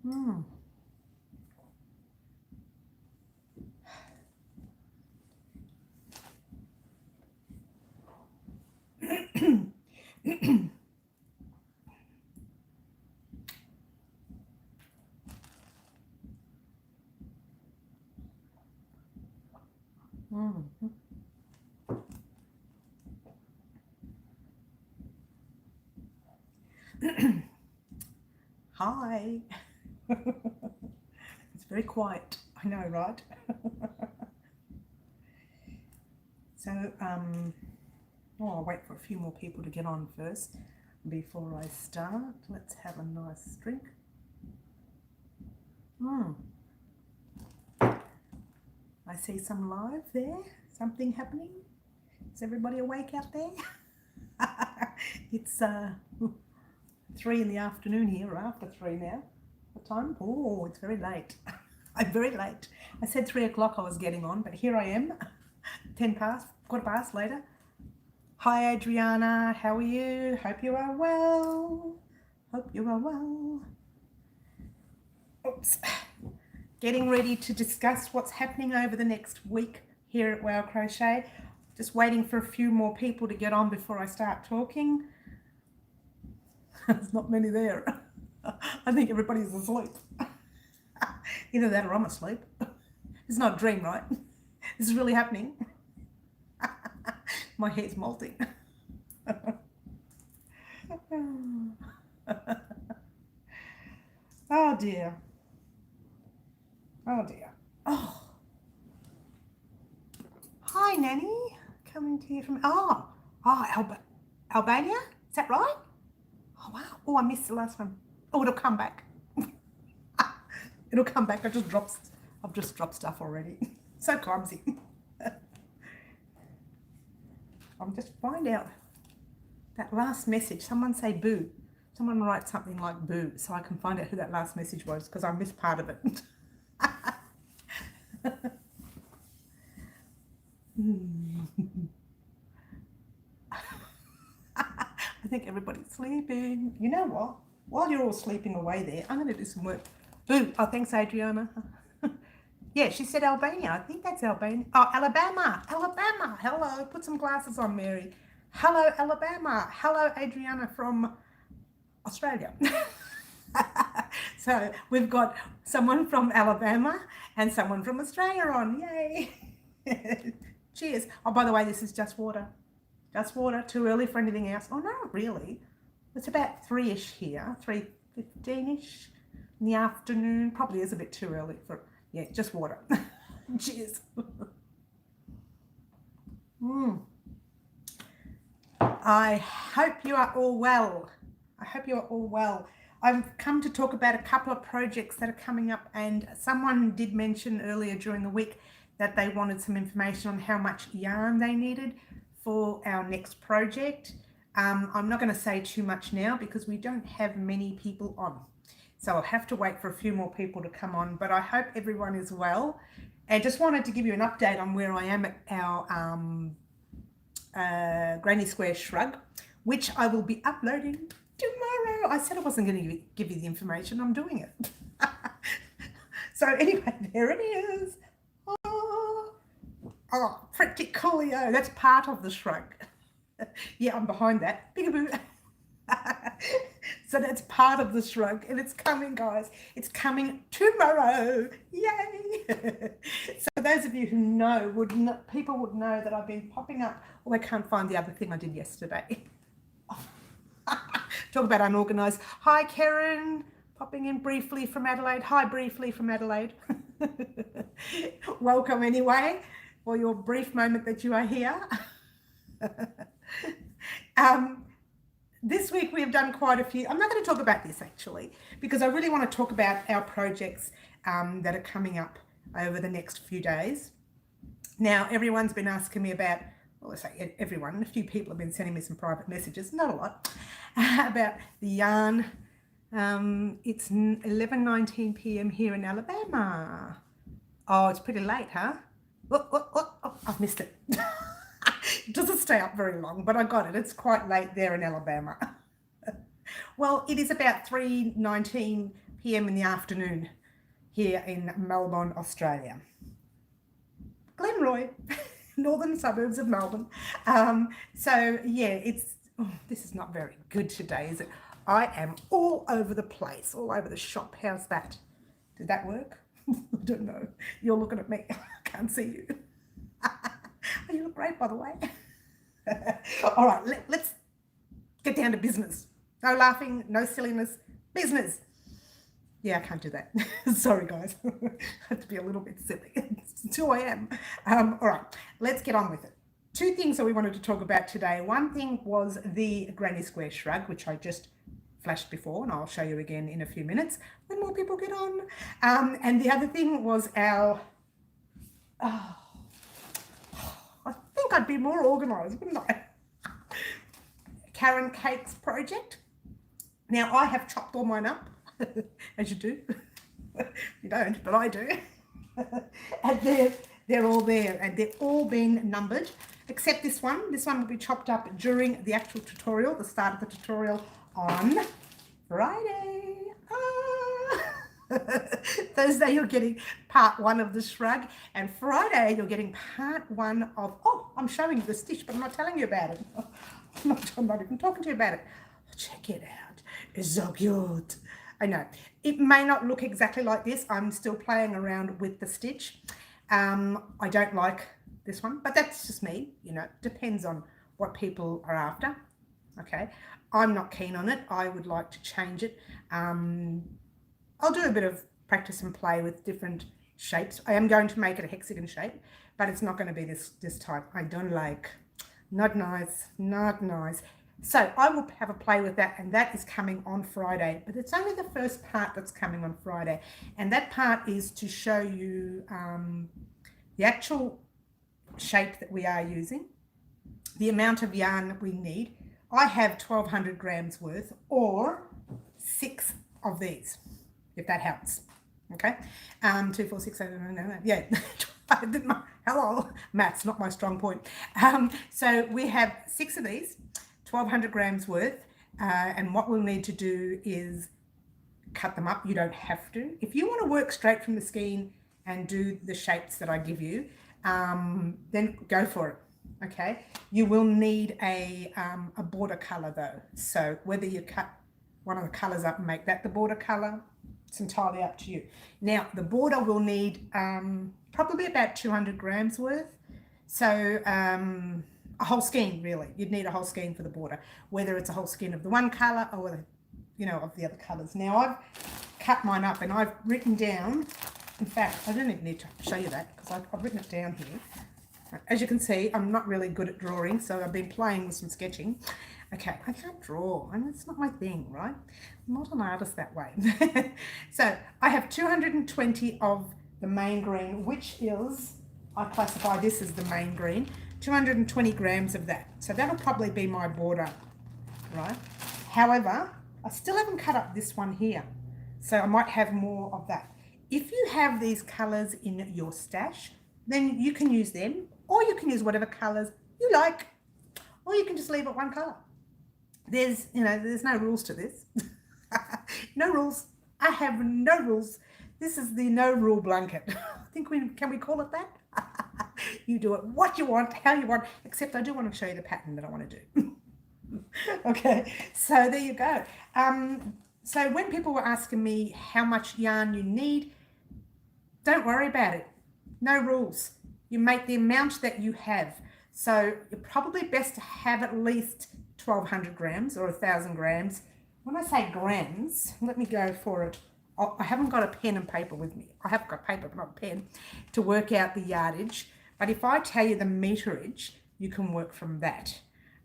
Mm. Mm. Hi. It's very quiet. I know, right? So, oh, I'll wait for a few more people to get on first before I start. Let's have a nice drink. Mm. I see some live there. Something happening. Is everybody awake out there? It's 3 in the afternoon here, or after 3 now. What time? Oh, it's very late. I'm very late. I said 3 o'clock I was getting on, but here I am, 10 past, quarter past later. Hi, Adriana. How are you? Hope you are well. Hope you are well. Oops. Getting ready to discuss what's happening over the next week here at Wow Crochet. Just waiting for a few more people to get on before I start talking. There's not many there. I think everybody's asleep. Either that or I'm asleep. It's not a dream, right? This is really happening. My hair's molting. Oh dear. Oh dear. Oh. Hi, Nanny. Coming to you from Albania? Is that right? Oh wow. Oh, I missed the last one. Oh, it'll come back. It'll come back. I've just dropped stuff already. So clumsy. I'll just find out that last message. Someone say boo. Someone write something like boo so I can find out who that last message was because I missed part of it. I think everybody's sleeping. You know what? While you're all sleeping away there, I'm going to do some work. Boo. Oh, thanks, Adriana. Yeah, she said Albania. I think that's Albania. Oh, Alabama. Alabama. Hello. Put some glasses on, Mary. Hello, Alabama. Hello, Adriana from Australia. So we've got someone from Alabama and someone from Australia on. Yay. Cheers. Oh, by the way, this is just water. Just water. Too early for anything else. Oh, no, really. It's about 3-ish here. 3:15-ish in the afternoon. Probably is a bit too early for... Yeah, just water. Cheers. I hope you are all well. I hope you are all well. I've come to talk about a couple of projects that are coming up, and someone did mention earlier during the week that they wanted some information on how much yarn they needed for our next project. I'm not going to say too much now because we don't have many people on. So I'll have to wait for a few more people to come on, but I hope everyone is well. And just wanted to give you an update on where I am at our Granny Square Shrug, which I will be uploading tomorrow. I said I wasn't going to give you the information. I'm doing it. So anyway, there it is. Oh, pretty coolio. That's part of the shrug. Yeah, I'm behind that. Bigaboo. So that's part of the shrug, and it's coming, guys. It's coming tomorrow. Yay! So those of you who know people would know that I've been popping up. Oh, I can't find the other thing I did yesterday. Talk about unorganised. Hi, Karen. Popping in briefly from Adelaide. Hi, briefly from Adelaide. Welcome anyway, for your brief moment that you are here. This week we have done quite a few. I'm not going to talk about this actually because I really want to talk about our projects that are coming up over the next few days. Now, everyone's been asking me about, well, let's say everyone, a few people have been sending me some private messages, not a lot, about the yarn. It's 11:19 p.m. here in Alabama. Oh, it's pretty late, huh? Oh, I've missed it. It doesn't stay up very long, but I got it. It's quite late there in Alabama. Well, it is about 3:19 p.m. in the afternoon here in Melbourne, Australia. Glenroy, northern suburbs of Melbourne. So yeah, this is not very good today, is it? I am all over the place, all over the shop. How's that? Did that work? I don't know. You're looking at me. I can't see you. Oh, you look great, by the way. All right, let's get down to business. No laughing, no silliness, business. Yeah, I can't do that. Sorry, guys. I have to be a little bit silly. It's who I am. All right, let's get on with it. Two things that we wanted to talk about today. One thing was the granny square shrug, which I just flashed before, and I'll show you again in a few minutes when more people get on. And the other thing was our... I think I'd be more organised, wouldn't I? Karen Cakes project. Now, I have chopped all mine up, as you do. You don't, but I do. And they're all there, and they're all been numbered, except this one. This one will be chopped up during the actual tutorial, the start of the tutorial on Friday. Thursday you're getting part 1 of the shrug, and Friday you're getting part 1 of, I'm showing you the stitch, but I'm not telling you about it. I'm not even talking to you about it. Check it out. It's so cute. I know. It may not look exactly like this. I'm still playing around with the stitch. I don't like this one, but that's just me. You know, depends on what people are after. Okay. I'm not keen on it. I would like to change it. I'll do a bit of practice and play with different shapes. I am going to make it a hexagon shape, but it's not going to be this type. I don't like. Not nice. Not nice. So I will have a play with that, and that is coming on Friday. But it's only the first part that's coming on Friday. And that part is to show you the actual shape that we are using, the amount of yarn that we need. I have 1,200 grams worth, or 6 of these, if that helps. Okay, 2, 4, 6, 7, yeah. Hello, maths, not my strong point. So we have 6 of these, 1,200 grams worth, and what we'll need to do is cut them up. You don't have to. If you want to work straight from the skein and do the shapes that I give you, then go for it. Okay, you will need a border color though. So whether you cut one of the colors up and make that the border color, it's entirely up to you. Now the border will need probably about 200 grams worth. So a whole skein, really. You'd need a whole skein for the border, whether it's a whole skein of the one color or whether, you know, of the other colors. Now I've cut mine up and I've written down, in fact, I don't even need to show you that because I've written it down here. As you can see, I'm not really good at drawing, so I've been playing with some sketching. Okay, I can't draw, and it's not my thing, right? I'm not an artist that way. So I have 220 of the main green, which is, I classify this as the main green, 220 grams of that. So that'll probably be my border, right? However, I still haven't cut up this one here, so I might have more of that. If you have these colors in your stash, then you can use them, or you can use whatever colors you like, or you can just leave it one color. There's no rules to this. No rules. I have no rules. This is the no rule blanket. I think can we call it that? You do it what you want, how you want, except I do want to show you the pattern that I want to do. Okay, so there you go. So when people were asking me how much yarn you need, don't worry about it. No rules. You make the amount that you have. So you're probably best to have at least 1,200 grams or 1,000 grams. When I say grams, let me go for it. I haven't got a pen and paper with me. I have got paper, but not a pen, to work out the yardage. But if I tell you the meterage, you can work from that.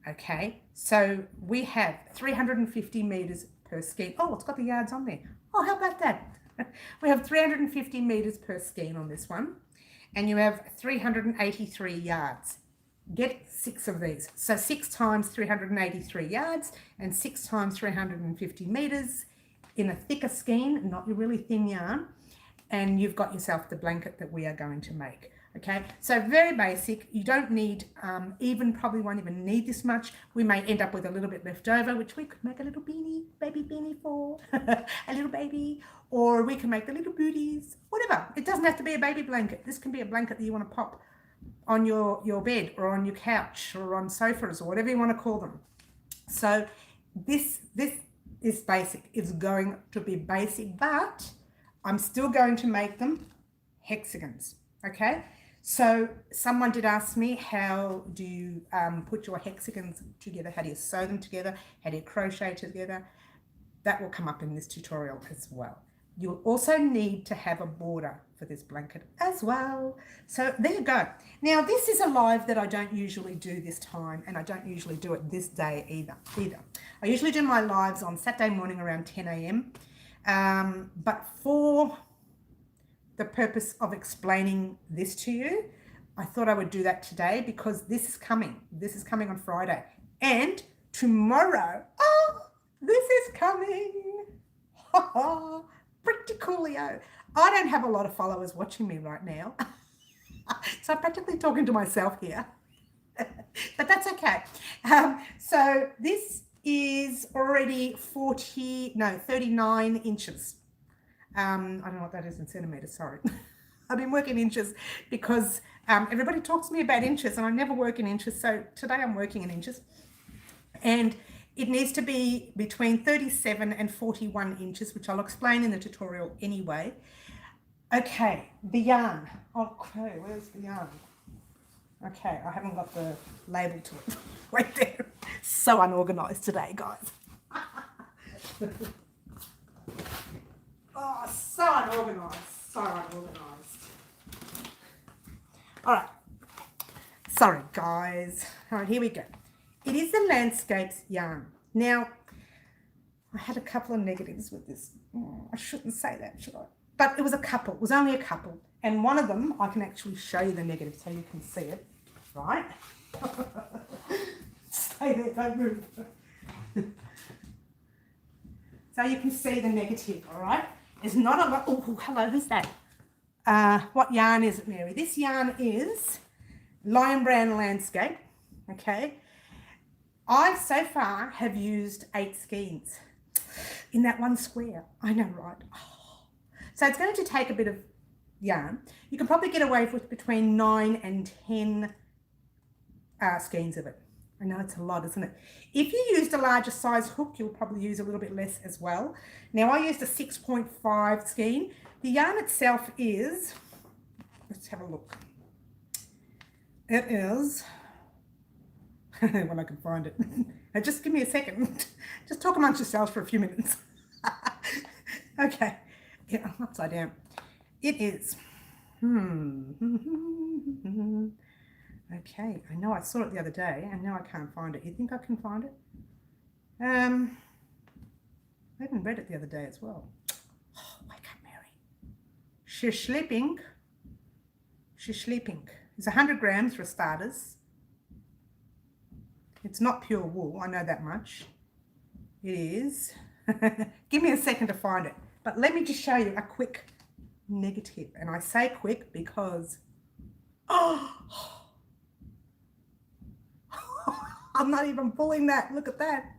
Okay, so we have 350 meters per skein. Oh, it's got the yards on there. Oh, how about that? We have 350 meters per skein on this one, and you have 383 yards. Get 6 of these. So 6 times 383 yards and 6 times 350 meters in a thicker skein, not your really thin yarn, and you've got yourself the blanket that we are going to make. Okay, so very basic. You don't need, probably won't even need this much. We may end up with a little bit left over, which we could make a little beanie, baby beanie for, a little baby, or we can make the little booties, whatever. It doesn't have to be a baby blanket. This can be a blanket that you want to pop on your bed or on your couch or on sofas or whatever you want to call them. So this is basic. It's going to be basic, but I'm still going to make them hexagons, okay? So someone did ask me, how do you put your hexagons together? How do you sew them together? How do you crochet together? That will come up in this tutorial as well. You'll also need to have a border for this blanket as well. So there you go. Now this is a live that I don't usually do this time, and I don't usually do it this day either. I usually do my lives on Saturday morning around 10 a.m. But for the purpose of explaining this to you, I thought I would do that today because this is coming. This is coming on Friday. And tomorrow, this is coming. Pretty coolio. I don't have a lot of followers watching me right now. So I'm practically talking to myself here. But that's okay. So this is already 39 inches. I don't know what that is in centimeters, sorry. I've been working inches because everybody talks to me about inches and I never work in inches. So today I'm working in inches. And it needs to be between 37 and 41 inches, which I'll explain in the tutorial anyway. Okay, the yarn. Okay, where's the yarn? Okay, I haven't got the label to it. Right there. So unorganized today, guys. Oh, so unorganized. So unorganized. All right. Sorry, guys. All right, here we go. It is the Landscapes yarn. Now, I had a couple of negatives with this. Oh, I shouldn't say that, should I? But it was a couple. It was only a couple. And one of them, I can actually show you the negative so you can see it. Right? Stay there, don't move. So you can see the negative, all right? There's not a lot. Oh, hello, who's that? What yarn is it, Mary? This yarn is Lion Brand Landscape, okay? I, so far, have used 8 skeins in that one square. I know, right? Oh. So it's going to take a bit of yarn. You can probably get away with between 9 and 10 skeins of it. I know it's a lot, isn't it? If you used a larger size hook, you'll probably use a little bit less as well. Now, I used a 6.5 skein. The yarn itself is, let's have a look. It is, when I can find it. Now, just give me a second. Just talk amongst yourselves for a few minutes. Okay. Yeah, I'm upside down. It is. Okay, I know I saw it the other day and now I can't find it. You think I can find it? I even read it the other day as well. Oh, wake up, Mary. She's sleeping. She's sleeping. It's 100 grams for starters. It's not pure wool, I know that much. It is. Give me a second to find it. But let me just show you a quick negative. And I say quick because, I'm not even pulling that. Look at that.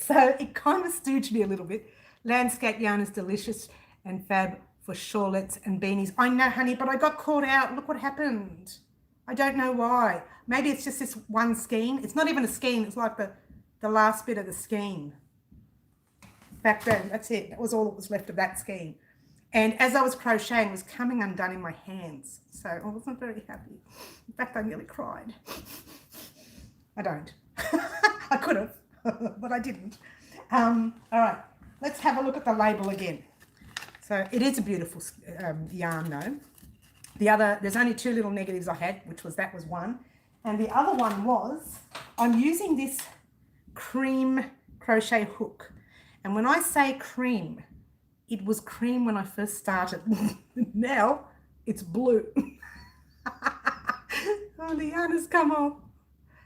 So it kind of stewed me a little bit. Landscape yarn is delicious and fab for shawlets and beanies. I know, honey, but I got caught out. Look what happened. I don't know why. Maybe it's just this one skein. It's not even a skein. It's like the last bit of the skein. Back then, that's it. That was all that was left of that skein. And as I was crocheting, it was coming undone in my hands. So I wasn't very happy. In fact, I nearly cried. I don't. I could have, but I didn't. All right, let's have a look at the label again. So it is a beautiful yarn though. There's only 2 little negatives I had, that was one. And the other one was, I'm using this cream crochet hook. And when I say cream, it was cream when I first started. Now it's blue. Oh, the yarn has come off.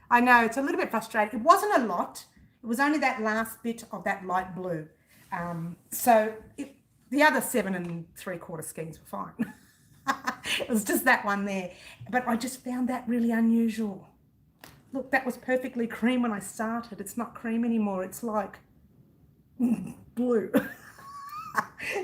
I know, it's a little bit frustrating. It wasn't a lot. It was only that last bit of that light blue. The other 7 3/4 skeins were fine. It was just that one there. But I just found that really unusual. Look, that was perfectly cream when I started. It's not cream anymore. It's like blue.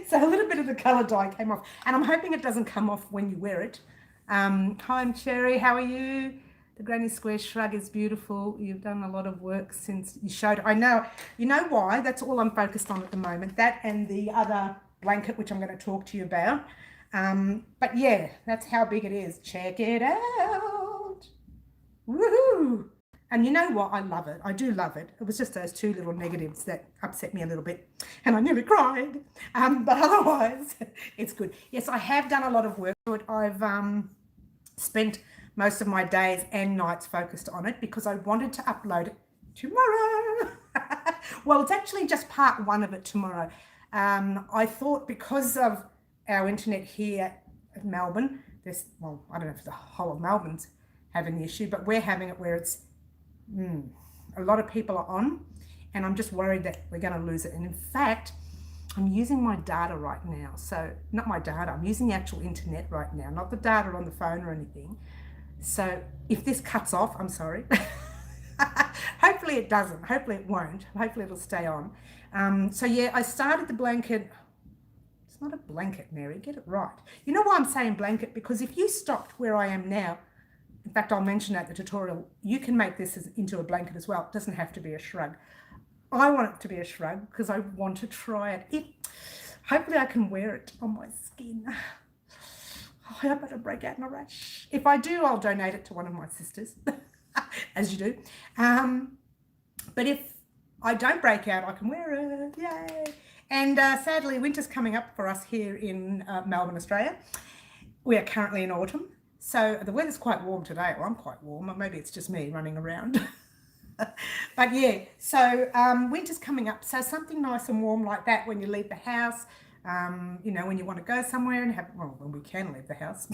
So a little bit of the colour dye came off, and I'm hoping it doesn't come off when you wear it. Hi, I'm Cherry. How are you? The Granny Square shrug is beautiful. You've done a lot of work since you showed. I know. You know why? That's all I'm focused on at the moment. That and the other blanket, which I'm going to talk to you about. But yeah, that's how big it is. Check it out. Woohoo! And you know what? I love it. I do love it. It was just those two little negatives that upset me a little bit. And I nearly cried. But otherwise, it's good. Yes, I have done a lot of work to it. I've spent most of my days and nights focused on it because I wanted to upload it tomorrow. Well, it's actually just part one of it tomorrow. I thought because of our internet here in Melbourne, well, I don't know if the whole of Melbourne's having the issue, but we're having it where it's a lot of people are on, and I'm just worried that we're going to lose it. And in fact, I'm using my data right now. So not my data, I'm using the actual internet right now, not the data on the phone or anything. So if this cuts off, I'm sorry. Hopefully it doesn't. Hopefully it won't. Hopefully it'll stay on. So yeah, I started the blanket. It's not a blanket, Mary, get it right. You know why I'm saying blanket? Because if you stopped where I am now, in fact, I'll mention that in the tutorial, you can make this into a blanket as well. It doesn't have to be a shrug. I want it to be a shrug because I want to try it. Hopefully I can wear it on my skin. I hope I don't break out in a rash. If I do, I'll donate it to one of my sisters, as you do. But if I don't break out, I can wear it. Yay! And sadly, winter's coming up for us here in Melbourne, Australia. We are currently in autumn. So the weather's quite warm today. Well, I'm quite warm. Or maybe it's just me running around. But yeah, so winter's coming up. So something nice and warm like that when you leave the house, you know, when you want to go somewhere and have, well, when we can leave the house.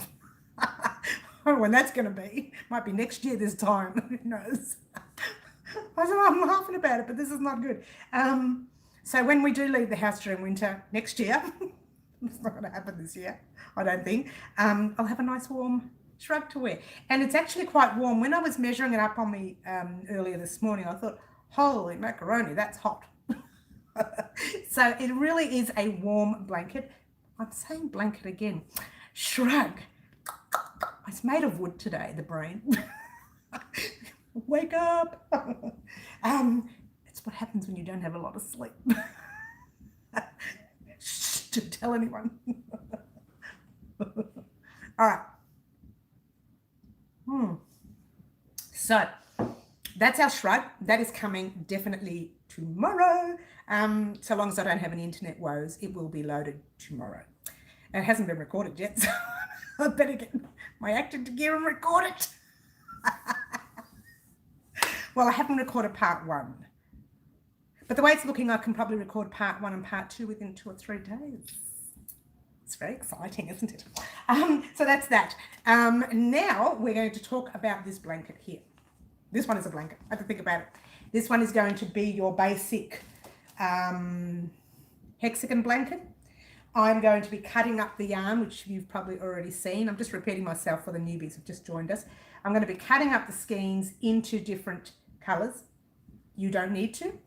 When that's going to be. Might be next year this time. Who knows? I don't know, I'm laughing about it, but this is not good. So when we do leave the house during winter next year, it's not going to happen this year, I don't think, I'll have a nice warm shrug to wear. And it's actually quite warm. When I was measuring it up on me earlier this morning, I thought, holy macaroni, that's hot. So it really is a warm blanket. I'm saying blanket again. Shrug. It's made of wood today, the brain. Wake up. It's what happens when you don't have a lot of sleep. Shh, don't tell anyone. All right. So that's our shrug. That is coming definitely tomorrow. So long as I don't have any internet woes, it will be loaded tomorrow. It hasn't been recorded yet, so I better get my act into gear and record it. Well, I haven't recorded part one, but the way it's looking, I can probably record part one and part two within 2 or 3 days. It's very exciting, isn't it? So that's that. Now we're going to talk about this blanket here. This one is a blanket. I have to think about it. This one is going to be your basic hexagon blanket. I'm going to be cutting up the yarn, which you've probably already seen. I'm just repeating myself for the newbies who've just joined us. I'm going to be cutting up the skeins into different colours. You don't need to.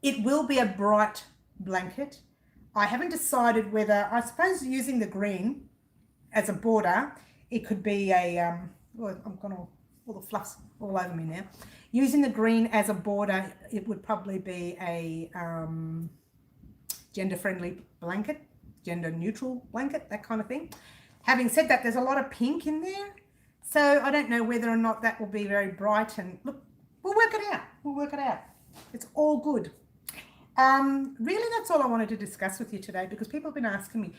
It will be a bright blanket. I haven't decided whether, I suppose using the green as a border, it could be a, well, I've got all the fluffs all over me now. Using the green as a border, it would probably be a gender-friendly blanket, gender-neutral blanket, that kind of thing. Having said that, there's a lot of pink in there, so I don't know whether or not that will be very bright. And look, we'll work it out. We'll work it out. It's all good. Really, that's all I wanted to discuss with you today, because people have been asking me,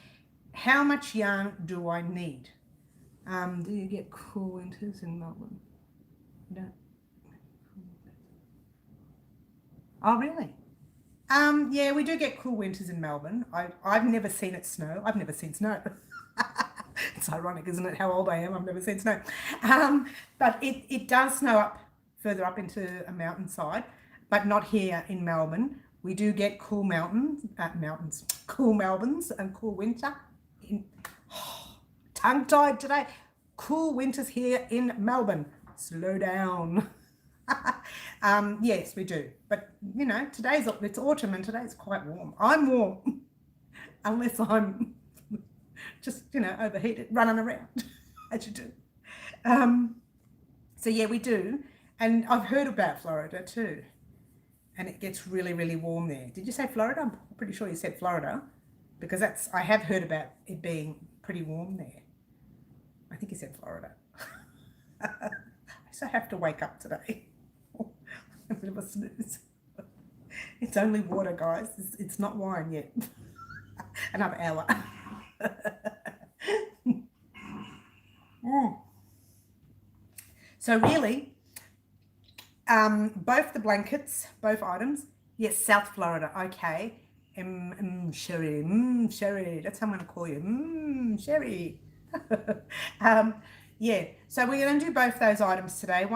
how much yarn do I need? Do you get cool winters in Melbourne? You don't? Oh, really? Yeah, we do get cool winters in Melbourne. I've never seen it snow. I've never seen snow. It's ironic, isn't it, how old I am? I've never seen snow. But it does snow up further up into a mountainside, but not here in Melbourne. We do get cool cool Melbournes and cool winter. Tongue-tied today. Cool winters here in Melbourne. Slow down. Yes, we do. But, you know, it's autumn and today's quite warm. I'm warm, unless I'm just, you know, overheated, running around, as you do. So, yeah, we do. And I've heard about Florida too. And it gets really, really warm there. Did you say Florida? I'm pretty sure you said Florida, because I have heard about it being pretty warm there. I think you said Florida. I so have to wake up today. A bit of a snooze. It's only water, guys. It's not wine yet. Another hour. So really, both the blankets, both items, yes, South Florida, okay. Sherry, Sherry, that's how I'm going to call you, Sherry. Yeah, so we're going to do both those items today,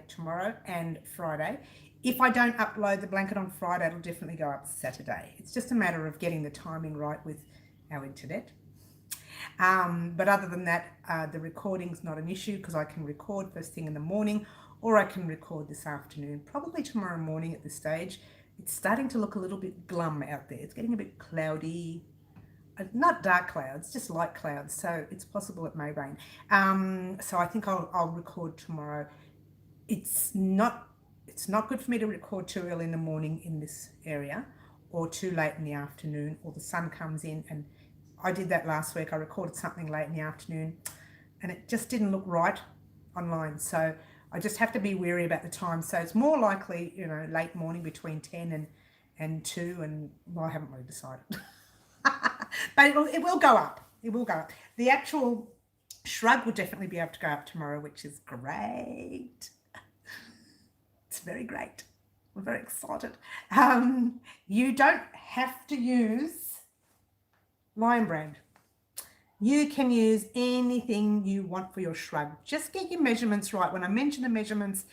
tomorrow and Friday. If I don't upload the blanket on Friday, it'll definitely go up Saturday. It's just a matter of getting the timing right with our internet. But other than that, the recording's not an issue, because I can record first thing in the morning, or I can record this afternoon, probably tomorrow morning at this stage. It's starting to look a little bit glum out there. It's getting a bit cloudy. Not dark clouds, just light clouds, so it's possible it may rain. So I think I'll record tomorrow. It's not good for me to record too early in the morning in this area, or too late in the afternoon, or the sun comes in. And I did that last week. I recorded something late in the afternoon and it just didn't look right online, so I just have to be wary about the time. So it's more likely, you know, late morning between 10 and 2, and well, I haven't really decided. But it will go up. It will go up. The actual shrug will definitely be able to go up tomorrow, which is great. It's very great. I'm very excited. You don't have to use Lion Brand. You can use anything you want for your shrug. Just get your measurements right. When I mention the measurements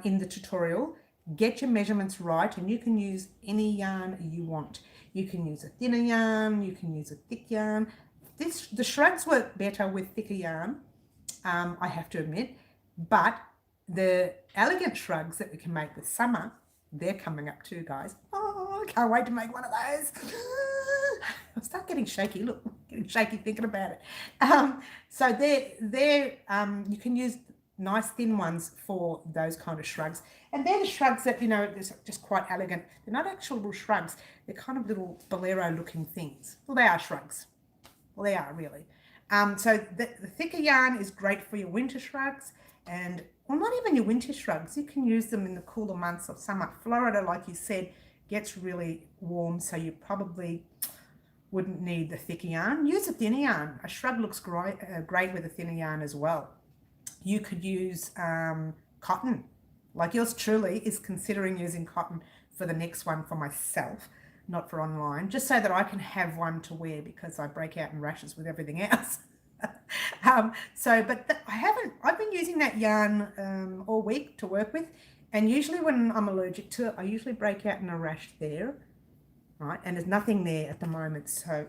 in the tutorial, get your measurements right, and you can use any yarn you want. You can use a thinner yarn, you can use a thick yarn. The shrugs work better with thicker yarn, I have to admit, but the elegant shrugs that we can make with summer, they're coming up too, guys. Oh, I can't wait to make one of those. I start getting shaky. Look, getting shaky thinking about it. So you can use nice thin ones for those kind of shrugs. And they're the shrugs that, you know, they're just quite elegant. They're not actual little shrugs. They're kind of little bolero looking things. Well, they are shrugs. Well, they are really. So the thicker yarn is great for your winter shrugs, and well, not even your winter shrugs. You can use them in the cooler months of summer. Florida, like you said, gets really warm, so you probably wouldn't need the thicker yarn. Use a thinner yarn. A shrug looks great with a thinner yarn as well. You could use cotton. Like yours truly is considering using cotton for the next one for myself, not for online, just so that I can have one to wear, because I break out in rashes with everything else. I've been using that yarn all week to work with, and usually when I'm allergic to it, I usually break out in a rash there, right? And there's nothing there at the moment, so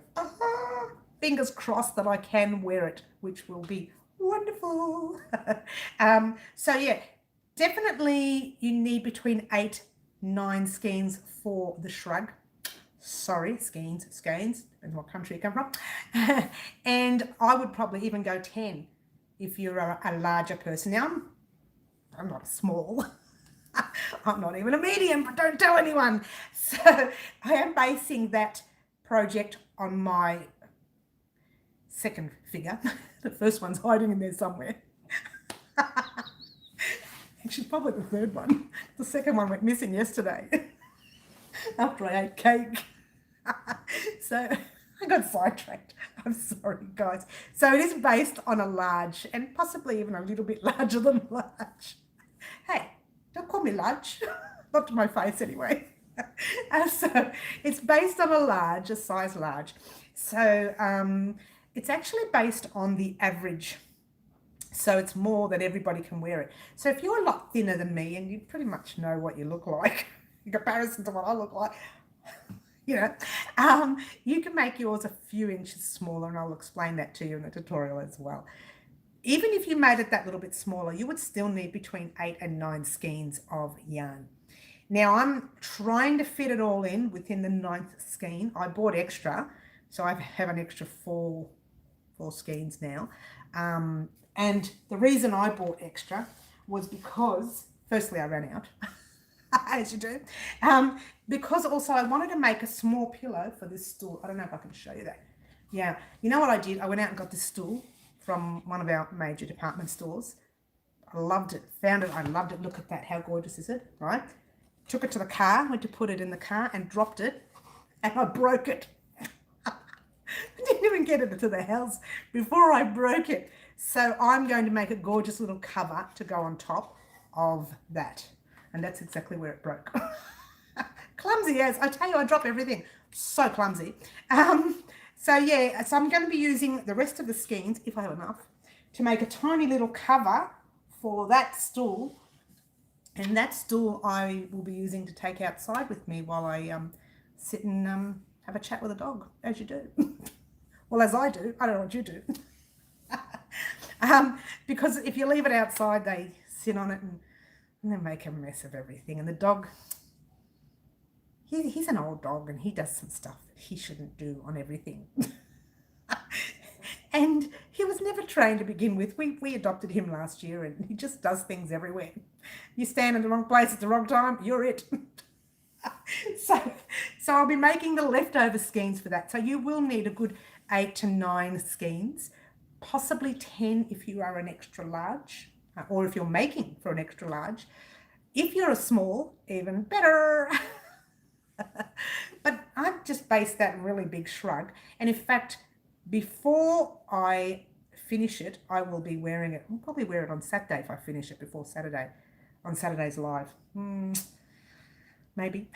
fingers crossed that I can wear it, which will be wonderful. So yeah, definitely you need between 8-9 skeins for the shrug. Sorry, skeins, depends what country you come from. And I would probably even go 10 if you're a larger person. Now, I'm not small. I'm not even a medium, but don't tell anyone. So I am basing that project on my second figure. The first one's hiding in there somewhere. Actually, probably the third one. The second one went missing yesterday after I ate cake. So I got sidetracked. I'm sorry, guys. So it is based on a large, and possibly even a little bit larger than large. Hey, don't call me large. Not to my face anyway. So it's based on a size large. So it's actually based on the average. So it's more that everybody can wear it. So if you're a lot thinner than me, and you pretty much know what you look like in comparison to what I look like, you know, you can make yours a few inches smaller, and I'll explain that to you in the tutorial as well. Even if you made it that little bit smaller, you would still need between 8 and 9 skeins of yarn. Now I'm trying to fit it all in within the 9th skein. I bought extra, so I have an extra four skeins now. And the reason I bought extra was because, firstly, I ran out, as you do, because also I wanted to make a small pillow for this stool. I don't know if I can show you that. Yeah, you know what I did? I went out and got this stool from one of our major department stores. I loved it, found it, I loved it. Look at that, how gorgeous is it, right? Took it to the car, went to put it in the car and dropped it, and I broke it. I didn't even get it to the house before I broke it. So I'm going to make a gorgeous little cover to go on top of that. And that's exactly where it broke. Clumsy as, I tell you, I drop everything. So clumsy. So yeah, so I'm going to be using the rest of the skeins, if I have enough, to make a tiny little cover for that stool. And that stool I will be using to take outside with me while I sit and have a chat with a dog, as you do. Well, as I do. I don't know what you do. Because if you leave it outside, they sit on it and they make a mess of everything. And the dog, he's an old dog and he does some stuff that he shouldn't do on everything. And he was never trained to begin with. We adopted him last year and he just does things everywhere. You stand in the wrong place at the wrong time, you're it. So I'll be making the leftover skeins for that. So you will need a good 8 to 9 skeins, possibly 10 if you are an extra large, or if you're making for an extra large. If you're a small, even better. But I've just based that really big shrug. And in fact, before I finish it, I will be wearing it. I'll probably wear it on Saturday if I finish it before Saturday, on Saturday's live. Maybe,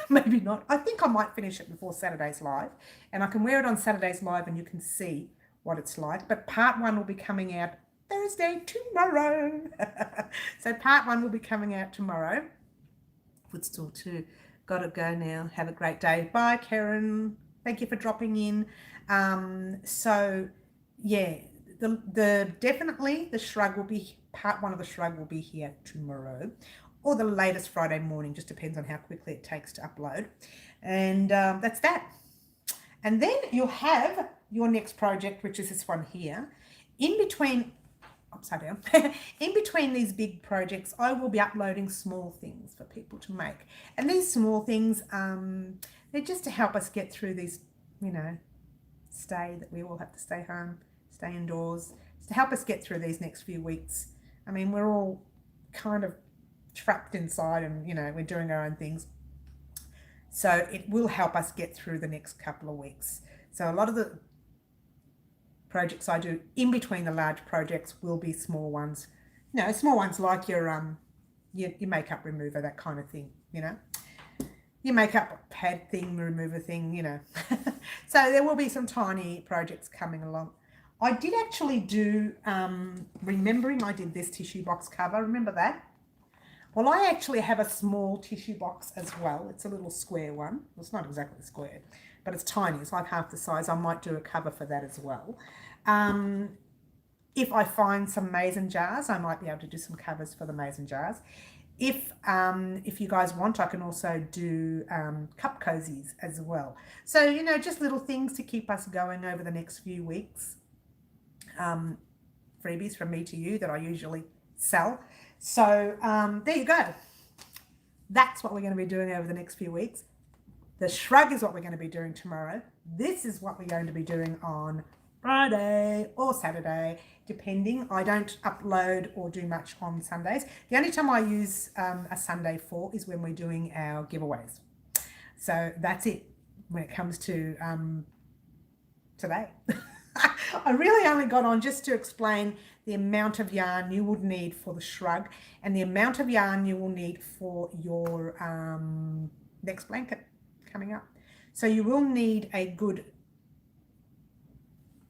maybe not. I think I might finish it before Saturday's live, and I can wear it on Saturday's live and you can see what it's like. But part 1 will be coming out Thursday, tomorrow. So part 1 will be coming out tomorrow. Footstool 2. Gotta go now. Have a great day. Bye, Karen. Thank you for dropping in. So yeah, definitely the shrug will be, part 1 of the shrug will be here tomorrow, or the latest Friday morning, just depends on how quickly it takes to upload. And that's that. And then you'll have your next project, which is this one here. In between, upside down, in between these big projects, I will be uploading small things for people to make. And these small things, they're just to help us get through these, you know, that we all have to stay home, stay indoors. It's to help us get through these next few weeks. I mean, we're all kind of trapped inside and, you know, we're doing our own things. So it will help us get through the next couple of weeks. So a lot of the projects I do in between the large projects will be small ones. You know, small ones like your makeup remover, that kind of thing, you know. Your makeup pad thing, remover thing, you know. So there will be some tiny projects coming along. I did actually do, remembering I did this tissue box cover, remember that? Well, I actually have a small tissue box as well. It's a little square one. Well, it's not exactly square, but it's tiny. It's like half the size. I might do a cover for that as well. If I find some mason jars, I might be able to do some covers for the mason jars. If you guys want, I can also do cup cozies as well. So, you know, just little things to keep us going over the next few weeks. Freebies from me to you that I usually sell. So there you go. That's what we're going to be doing over the next few weeks. The shrug is what we're going to be doing tomorrow. This is what we're going to be doing on Friday or Saturday, depending. I don't upload or do much on Sundays. The only time I use a Sunday for is when we're doing our giveaways. So that's it when it comes to today. I really only got on just to explain the amount of yarn you would need for the shrug and the amount of yarn you will need for your next blanket coming up. So you will need a good,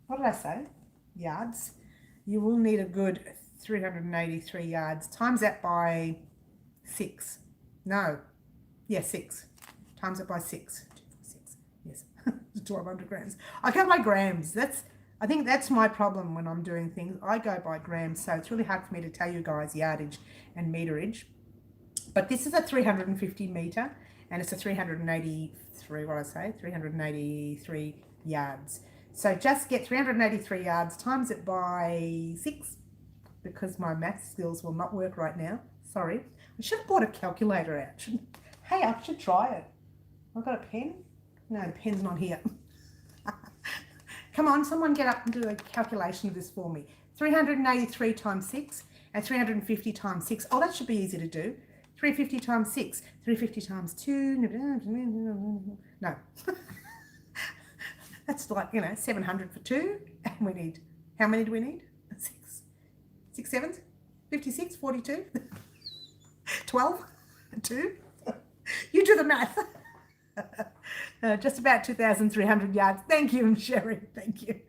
what did I say? Yards. You will need a good 383 yards. Times that by 6. No. Yeah, 6. Times it by 6. 2, 4, 6. Yes. 1,200 grams. I got my grams. That's I think that's my problem when I'm doing things. I go by grams, so it's really hard for me to tell you guys yardage and meterage. But this is a 350 meter, and it's a 383, what I say, 383 yards. So just get 383 yards, times it by 6, because my math skills will not work right now. Sorry. I should have bought a calculator out. Hey, I should try it. I've got a pen. No, the pen's not here. Come on, someone get up and do a calculation of this for me. 383 times 6 and 350 times 6. Oh, that should be easy to do. 350 times 6, 350 times 2. No. That's like, 700 for 2. And we need, how many do we need? 6 sevens? 56, 42? 12? 2? You do the math. Just about 2,300 yards. Thank you, Sherry. Thank you.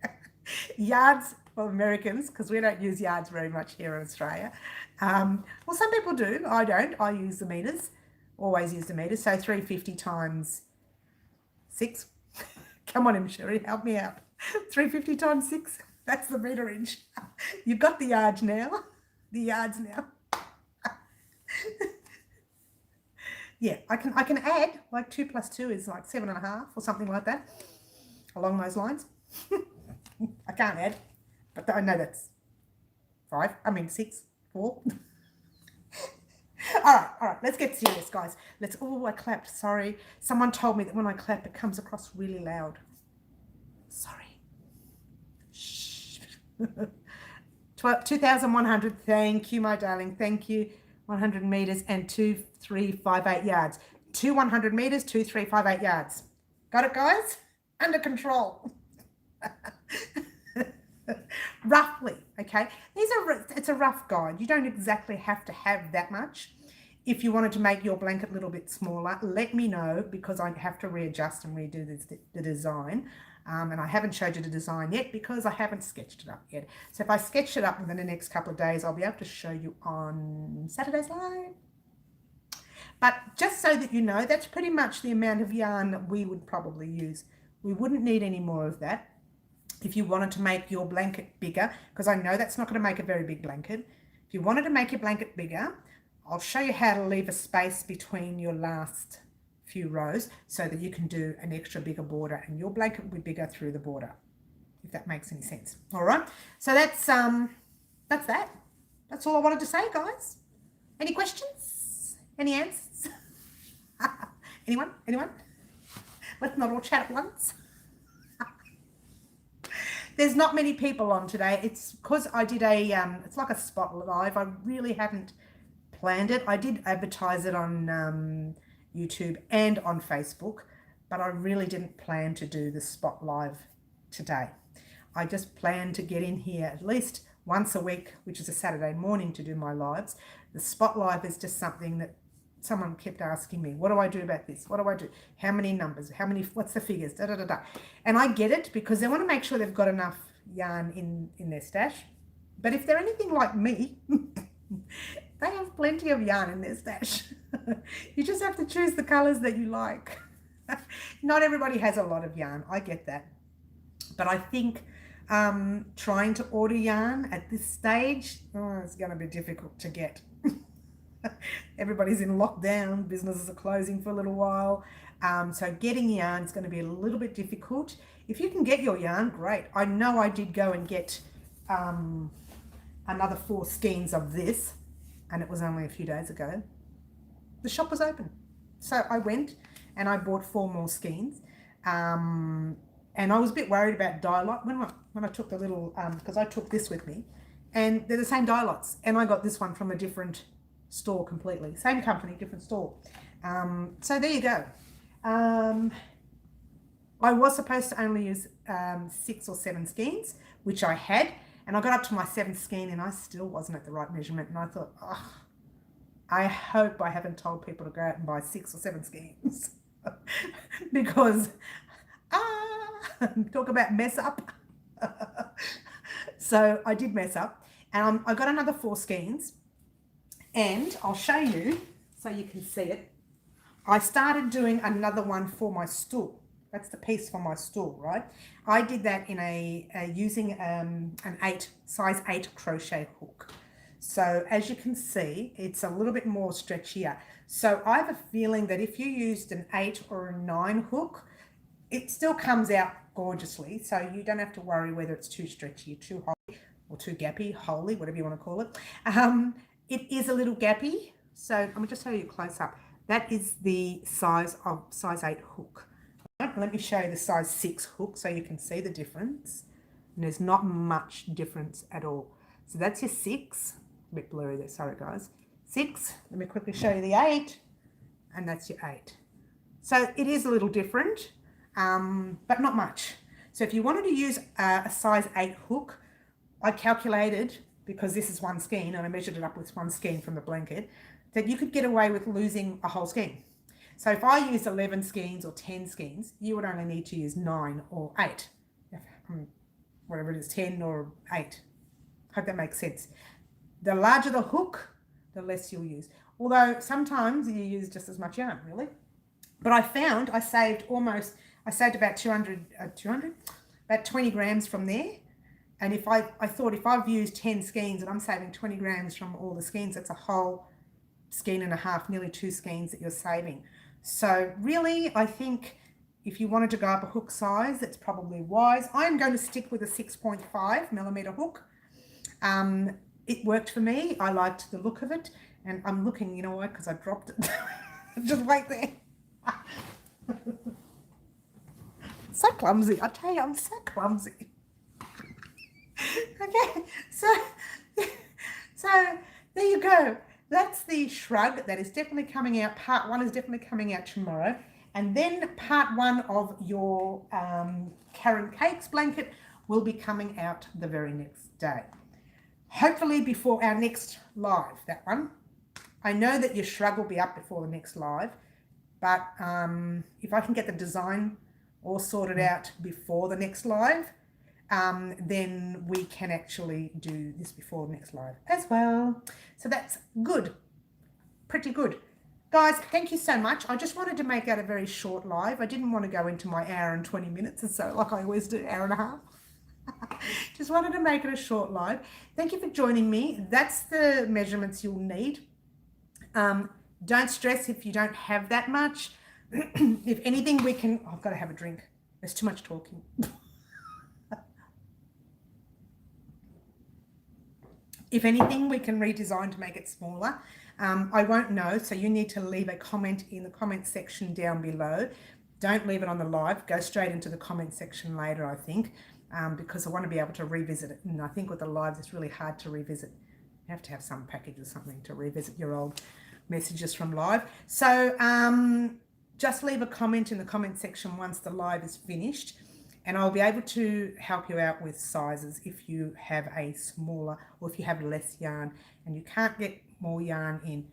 Yards for Americans, because we don't use yards very much here in Australia. Well, some people do. I don't. I use the meters. Always use the meters. So 350 times 6. Come on, Sherry, help me out. 350 times 6. That's the meterage. You've got the yards now. The yards now. Yeah, I can add, like 2 plus 2 is like 7.5 or something like that, along those lines. I can't add, but I know that's 6, 4. All right, let's get serious, guys. Oh, I clapped, sorry. Someone told me that when I clap, it comes across really loud. Sorry. Shh. 2,100, thank you, my darling, thank you. 100 meters and 2,358 yards. 100 meters, 2,358 yards. Got it, guys? Under control. Roughly, okay? It's a rough guide. You don't exactly have to have that much. If you wanted to make your blanket a little bit smaller, let me know, because I have to readjust and redo the design. And I haven't showed you the design yet because I haven't sketched it up yet. So if I sketch it up within the next couple of days, I'll be able to show you on Saturday's live. But just so that you know, that's pretty much the amount of yarn that we would probably use. We wouldn't need any more of that if you wanted to make your blanket bigger, because I know that's not going to make a very big blanket. If you wanted to make your blanket bigger, I'll show you how to leave a space between your last few rows so that you can do an extra bigger border, and your blanket will be bigger through the border, if that makes any sense. All right, so that's that. That's all I wanted to say, guys. Any questions? Any answers? Anyone? Let's not all chat at once. There's not many people on today. It's because I did it's like a spot live. I really hadn't planned it. I did advertise it on YouTube and on Facebook, but I really didn't plan to do the spot live today. I just planned to get in here at least once a week, which is a Saturday morning, to do my lives. The spot live is just something that someone kept asking me, what do I do about this? What do I do? How many numbers? What's the figures? Da, da, da, da. And I get it, because they want to make sure they've got enough yarn in their stash. But if they're anything like me, they have plenty of yarn in their stash. You just have to choose the colors that you like. Not everybody has a lot of yarn. I get that. But I think trying to order yarn at this stage, it's going to be difficult to get. Everybody's in lockdown. Businesses are closing for a little while. So getting yarn is going to be a little bit difficult. If you can get your yarn, great. I know I did go and get another 4 skeins of this, and it was only a few days ago. The shop was open. So I went and I bought 4 more skeins. And I was a bit worried about dye lot when I took the little, because I took this with me, and they're the same dye lots. And I got this one from a different store completely. Same company, different store. So there you go. I was supposed to only use 6 or 7 skeins, which I had, and I got up to my 7th skein and I still wasn't at the right measurement, and I thought, oh, I hope I haven't told people to go out and buy 6 or 7 skeins. Because talk about mess up. So I did mess up, and I got another 4 skeins, and I'll show you so you can see it. I started doing another one for my stool. That's the piece for my stool, right? I did that in using an size 8 crochet hook. So as you can see, it's a little bit more stretchier. So I have a feeling that if you used an 8 or a 9 hook, it still comes out gorgeously. So you don't have to worry whether it's too stretchy, too holy, or too gappy, holy, whatever you want to call it. It is a little gappy. So let me just show you close up. That is the size of size 8 hook. Let me show you the size 6 hook so you can see the difference. And there's not much difference at all. So that's your 6. A bit blurry there, sorry guys. 6. Let me quickly show you the 8. And that's your 8. So it is a little different, but not much. So if you wanted to use a size 8 hook, I calculated, because this is one skein, and I measured it up with one skein from the blanket, that you could get away with losing a whole skein. So if I used 11 skeins or 10 skeins, you would only need to use 9 or 8. Whatever it is, 10 or 8. Hope that makes sense. The larger the hook, the less you'll use. Although sometimes you use just as much yarn, really. But I found I saved about 20 grams from there. And if I thought if I've used 10 skeins and I'm saving 20 grams from all the skeins, that's a whole skein and a half, nearly 2 skeins that you're saving. So really, I think if you wanted to go up a hook size, that's probably wise. I'm going to stick with a 6.5 millimeter hook. It worked for me. I liked the look of it. And I'm looking, you know why? Because I dropped it. Just wait there. So clumsy. I tell you, I'm so clumsy. Okay, so there you go. That's the shrug. That is definitely coming out. Part 1 is definitely coming out tomorrow. And then part 1 of your Karen Cakes blanket will be coming out the very next day. Hopefully before our next live, that one. I know that your shrug will be up before the next live, but if I can get the design all sorted out before the next live, then we can actually do this before the next live as well. So that's good, pretty good. Guys, thank you so much. I just wanted to make that a very short live. I didn't want to go into my hour and 20 minutes or so like I always do, hour and a half. Just wanted to make it a short live. Thank you for joining me. That's the measurements you'll need. Don't stress if you don't have that much. If anything, we can... Oh, I've got to have a drink. There's too much talking. If anything, we can redesign to make it smaller. I won't know, so you need to leave a comment in the comment section down below. Don't leave it on the live. Go straight into the comment section later, I think, because I want to be able to revisit it. And I think with the lives, it's really hard to revisit. You have to have some package or something to revisit your old messages from live. So just leave a comment in the comment section once the live is finished, and I'll be able to help you out with sizes if you have a smaller or if you have less yarn and you can't get more yarn in.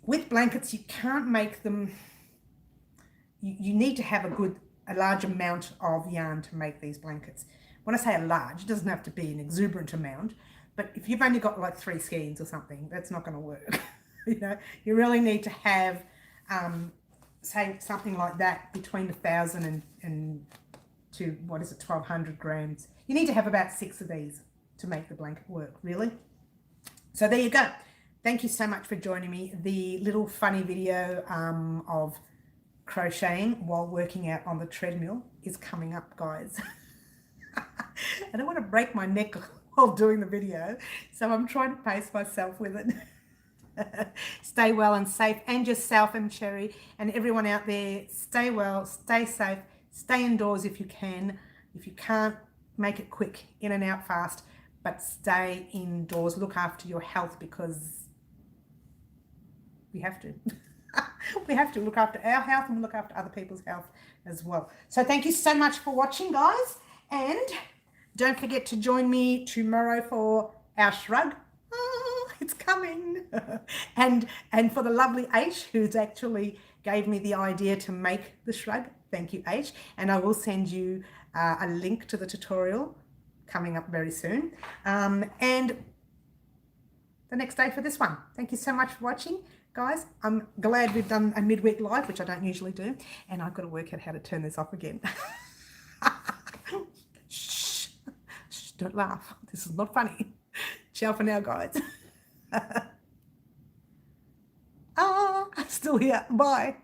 With blankets, you can't make them, you need to have a large amount of yarn to make these blankets. When I say a large, it doesn't have to be an exuberant amount, but if you've only got like 3 skeins or something, that's not going to work. You know, you really need to have, say something like that, between 1,000 and to, what is it, 1,200 grams. You need to have about 6 of these to make the blanket work, really. So there you go. Thank you so much for joining me. The little funny video of crocheting while working out on the treadmill is coming up, guys. I don't want to break my neck while doing the video, so I'm trying to pace myself with it. Stay well and safe, and yourself and Cherry and everyone out there. Stay well, stay safe, stay indoors if you can. If you can't, make it quick, in and out fast, but stay indoors. Look after your health, because we have to. We have to look after our health and look after other people's health as well. So thank you so much for watching, guys, and don't forget to join me tomorrow for our shrug. It's coming. and for the lovely H, who's actually gave me the idea to make the shrug. Thank you, H. And I will send you a link to the tutorial coming up very soon. And the next day for this one. Thank you so much for watching. guys, I'm glad we've done a midweek live, which I don't usually do, and I've got to work out how to turn this off again. Shh, shh, don't laugh. This is not funny. Ciao for now, guys. Still here. Bye.